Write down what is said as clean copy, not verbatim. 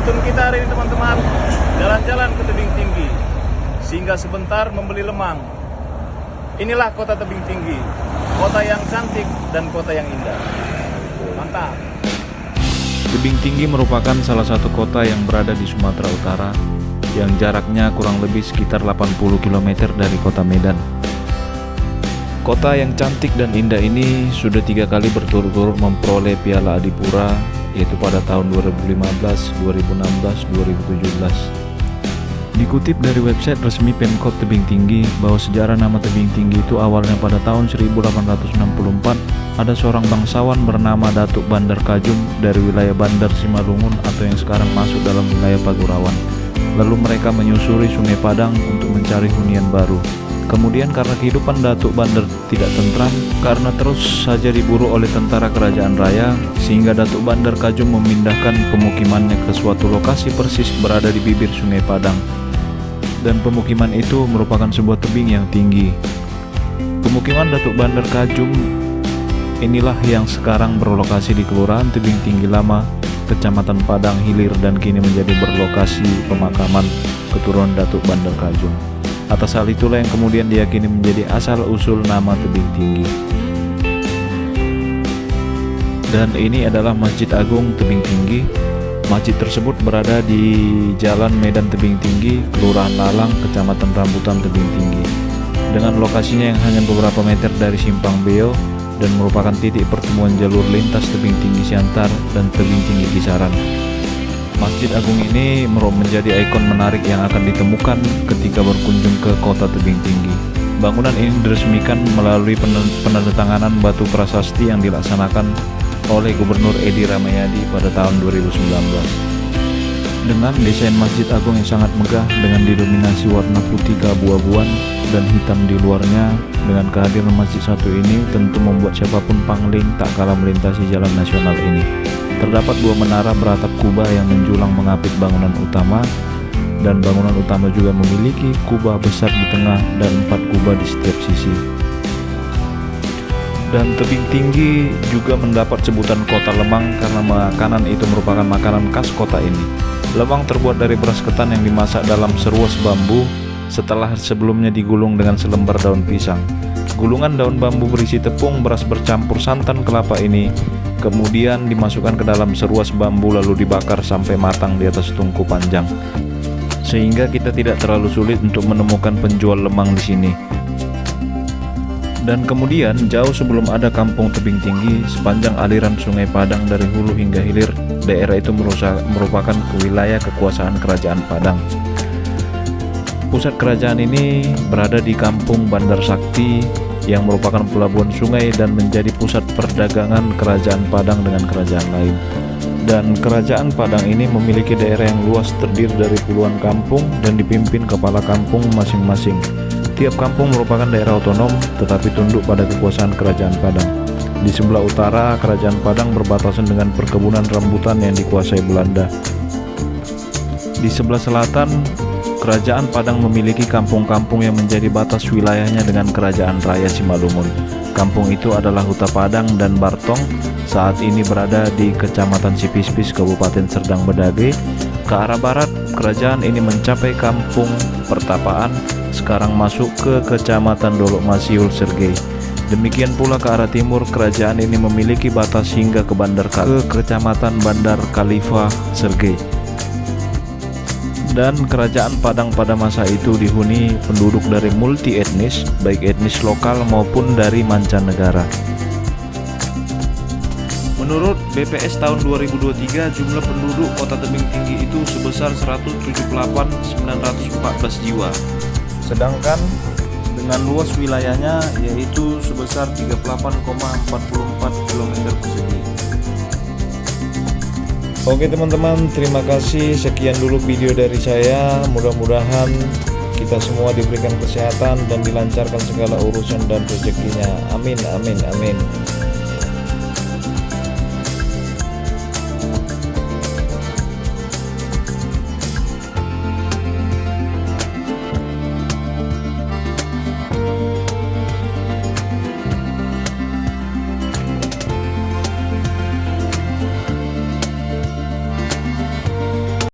Tuntun kita hari ini teman-teman, jalan-jalan ke tebing tinggi, singgah sebentar membeli lemang. Inilah kota tebing tinggi, kota yang cantik dan kota yang indah. Mantap. Tebing Tinggi merupakan salah satu kota yang berada di Sumatera Utara, yang jaraknya kurang lebih sekitar 80 km dari kota Medan. Kota yang cantik dan indah ini sudah 3 kali berturut-turut memperoleh Piala Adipura, yaitu pada tahun 2015, 2016, 2017. Dikutip dari website resmi Pemkot Tebing Tinggi bahwa sejarah nama Tebing Tinggi itu awalnya pada tahun 1864 ada seorang bangsawan bernama Datuk Bandar Kajum dari wilayah Bandar Simalungun atau yang sekarang masuk dalam wilayah Pagurawan. Lalu mereka menyusuri Sungai Padang untuk mencari hunian baru. Kemudian karena kehidupan Datuk Bandar tidak tentram karena terus saja diburu oleh tentara kerajaan raya, sehingga Datuk Bandar Kajum memindahkan pemukimannya ke suatu lokasi persis berada di bibir Sungai Padang. Dan pemukiman itu merupakan sebuah tebing yang tinggi. Pemukiman Datuk Bandar Kajum inilah yang sekarang berlokasi di Kelurahan Tebing Tinggi Lama, Kecamatan Padang Hilir, dan kini menjadi berlokasi pemakaman keturunan Datuk Bandar Kajum. Atas hal itulah yang kemudian diyakini menjadi asal-usul nama Tebing Tinggi. Dan ini adalah Masjid Agung Tebing Tinggi. Masjid tersebut berada di Jalan Medan Tebing Tinggi, Kelurahan Lalang, Kecamatan Rambutan Tebing Tinggi. Dengan lokasinya yang hanya beberapa meter dari Simpang Beo dan merupakan titik pertemuan jalur lintas Tebing Tinggi Siantar dan Tebing Tinggi Kisaran. Masjid Agung ini menjadi ikon menarik yang akan ditemukan ketika berkunjung ke kota Tebing Tinggi. Bangunan ini diresmikan melalui penandatanganan batu prasasti yang dilaksanakan oleh Gubernur Edi Rahmayadi pada tahun 2019. Dengan desain Masjid Agung yang sangat megah dengan didominasi warna putih keabu-abuan dan hitam di luarnya, dengan kehadiran masjid satu ini tentu membuat siapapun pangling tak kalah melintasi jalan nasional ini. Terdapat 2 menara beratap kubah yang menjulang mengapit bangunan utama, dan bangunan utama juga memiliki kubah besar di tengah dan 4 kubah di setiap sisi. Dan Tebing Tinggi juga mendapat sebutan kota lemang karena makanan itu merupakan makanan khas kota ini. Lemang terbuat dari beras ketan yang dimasak dalam seruas bambu setelah sebelumnya digulung dengan selembar daun pisang. Gulungan daun bambu berisi tepung beras bercampur santan kelapa ini kemudian dimasukkan ke dalam seruas bambu lalu dibakar sampai matang di atas tungku panjang, sehingga kita tidak terlalu sulit untuk menemukan penjual lemang di sini. Dan kemudian jauh sebelum ada kampung Tebing Tinggi, sepanjang aliran Sungai Padang dari hulu hingga hilir, daerah itu merupakan wilayah kekuasaan Kerajaan Padang. Pusat kerajaan ini berada di Kampung Bandar Sakti yang merupakan pelabuhan sungai dan menjadi pusat perdagangan Kerajaan Padang dengan kerajaan lain. Dan Kerajaan Padang ini memiliki daerah yang luas terdiri dari puluhan kampung dan dipimpin kepala kampung masing-masing. Tiap kampung merupakan daerah otonom tetapi tunduk pada kekuasaan Kerajaan Padang. Di sebelah utara, Kerajaan Padang berbatasan dengan perkebunan rambutan yang dikuasai Belanda. Di sebelah selatan, Kerajaan Padang memiliki kampung-kampung yang menjadi batas wilayahnya dengan Kerajaan Raya Simalungun. Kampung itu adalah Huta Padang dan Bartong, saat ini berada di Kecamatan Sipispis, Kabupaten Serdang Bedagai. Ke arah barat, kerajaan ini mencapai Kampung Pertapaan, sekarang masuk ke Kecamatan Dolok Masiul Sergei. Demikian pula ke arah timur, kerajaan ini memiliki batas hingga ke Kecamatan Bandar Khalifah Sergei. Dan Kerajaan Padang pada masa itu dihuni penduduk dari multi etnis, baik etnis lokal maupun dari mancanegara. Menurut BPS tahun 2023, jumlah penduduk Kota Tebing Tinggi itu sebesar 178.914 jiwa. Sedangkan dengan luas wilayahnya yaitu sebesar 38,44 km persegi. Oke teman-teman, terima kasih. Sekian dulu video dari saya. Mudah-mudahan kita semua diberikan kesehatan dan dilancarkan segala urusan dan rezekinya. Amin, amin, amin.